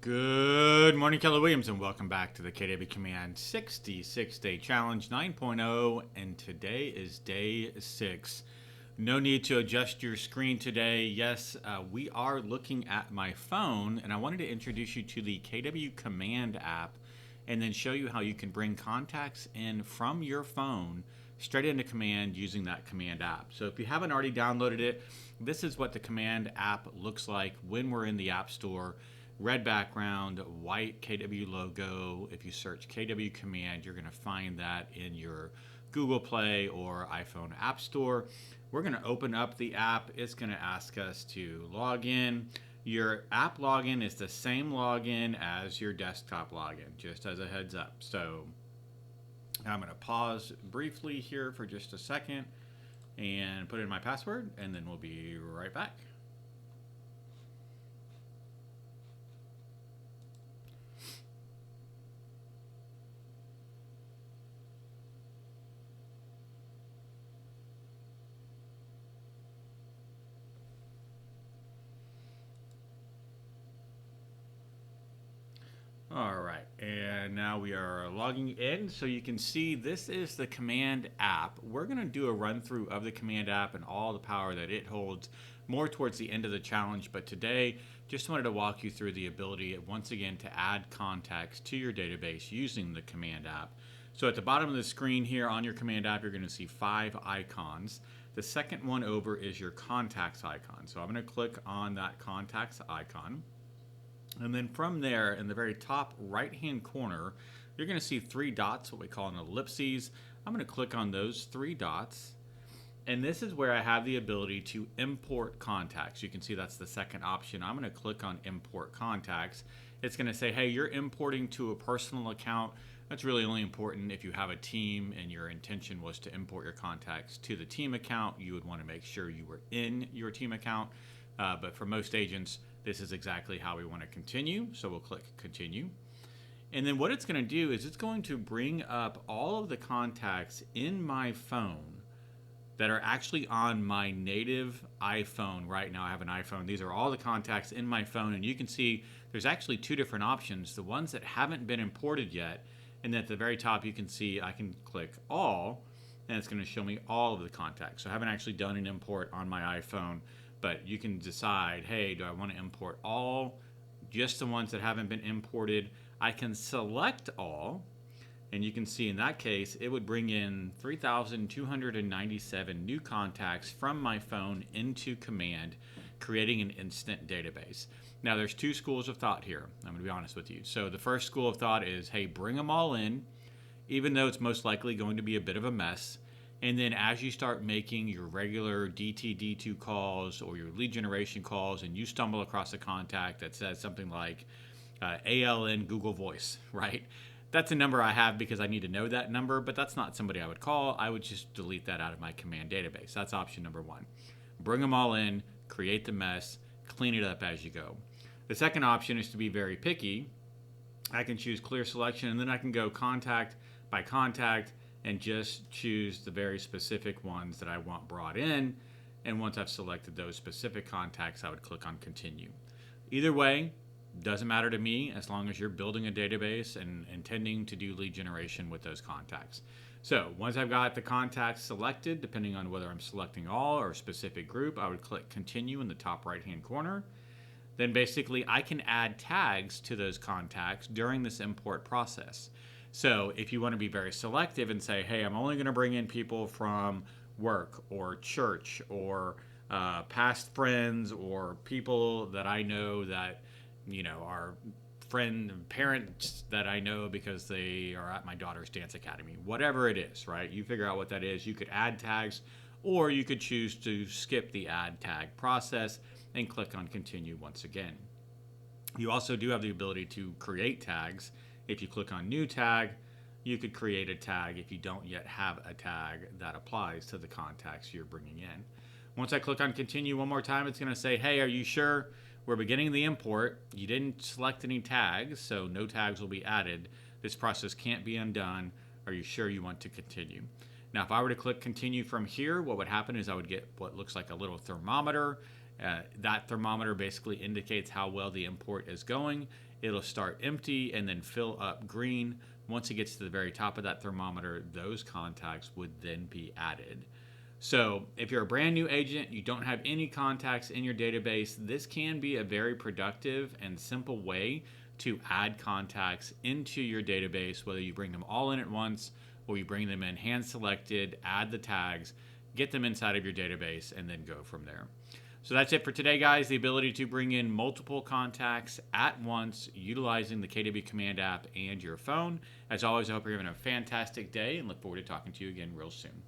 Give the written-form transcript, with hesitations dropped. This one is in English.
Good morning, Keller Williams, and welcome back to the KW Command 66-Day Challenge 9.0, and today is day 6. No need to adjust your screen today. Yes, we are looking at my phone, and I wanted to introduce you to the KW Command app and then show you how you can bring contacts in from your phone straight into Command using that Command app. So if you haven't already downloaded it, this is what the Command app looks like when we're in the App Store. Red background, white KW logo. If you search KW Command, you're going to find that in your Google Play or iPhone App Store. We're going to open up the app. It's going to ask us to log in. Your app login is the same login as your desktop login, just as a heads up. So I'm going to pause briefly here for just a second and put in my password, and then we'll be right back. All right, and now we are logging in. So you can see this is the Command app. We're going to do a run through of the Command app and all the power that it holds more towards the end of the challenge. But today, just wanted to walk you through the ability, once again, to add contacts to your database using the Command app. So at the bottom of the screen here on your Command app, you're going to see 5 icons. The second one over is your contacts icon. So I'm going to click on that contacts icon. And then from there, in the very top right-hand corner, you're going to see 3 dots, what we call an ellipses. I'm going to click on those 3 dots. And this is where I have the ability to import contacts. You can see that's the second option. I'm going to click on import contacts. It's going to say, hey, you're importing to a personal account. That's really only important if you have a team and your intention was to import your contacts to the team account. You would want to make sure you were in your team account. But for most agents, this is exactly how we want to continue. So we'll click continue. And then what it's going to do is it's going to bring up all of the contacts in my phone that are actually on my native iPhone. Right now I have an iPhone. These are all the contacts in my phone. And you can see there's actually 2 different options. The ones that haven't been imported yet. And at the very top you can see I can click all. And it's going to show me all of the contacts. So I haven't actually done an import on my iPhone. But you can decide, hey, do I want to import all, just the ones that haven't been imported? I can select all, and you can see in that case, it would bring in 3,297 new contacts from my phone into Command, creating an instant database. Now, there's 2 schools of thought here. I'm going to be honest with you. So the first school of thought is, hey, bring them all in, even though it's most likely going to be a bit of a mess. And then as you start making your regular DT-D2 calls or your lead generation calls and you stumble across a contact that says something like ALN Google Voice, right? That's a number I have because I need to know that number, but that's not somebody I would call. I would just delete that out of my Command database. That's option number 1. Bring them all in, create the mess, clean it up as you go. The second option is to be very picky. I can choose clear selection, and then I can go contact by contact and just choose the very specific ones that I want brought in. And once I've selected those specific contacts, I would click on continue. Either way, doesn't matter to me as long as you're building a database and intending to do lead generation with those contacts. So once I've got the contacts selected, depending on whether I'm selecting all or a specific group, I would click continue in the top right-hand corner. Then basically I can add tags to those contacts during this import process. So if you want to be very selective and say, hey, I'm only going to bring in people from work or church or past friends or people that I know that, are parents that I know because they are at my daughter's dance academy, whatever it is, right? You figure out what that is. You could add tags, or you could choose to skip the add tag process and click on continue once again. You also do have the ability to create tags. If you click on new tag, you could create a tag if you don't yet have a tag that applies to the contacts you're bringing in. Once I click on continue one more time, it's going to say, hey, are you sure we're beginning the import? You didn't select any tags, so no tags will be added. This process can't be undone. Are you sure you want to continue? Now, if I were to click continue from here, what would happen is I would get what looks like a little thermometer, That thermometer basically indicates how well the import is going. It'll start empty and then fill up green. Once it gets to the very top of that thermometer, those contacts would then be added. So if you're a brand new agent, you don't have any contacts in your database, this can be a very productive and simple way to add contacts into your database, whether you bring them all in at once or you bring them in hand selected, add the tags, get them inside of your database, and then go from there. So that's it for today, guys. The ability to bring in multiple contacts at once utilizing the KW Command app and your phone. As always, I hope you're having a fantastic day and look forward to talking to you again real soon.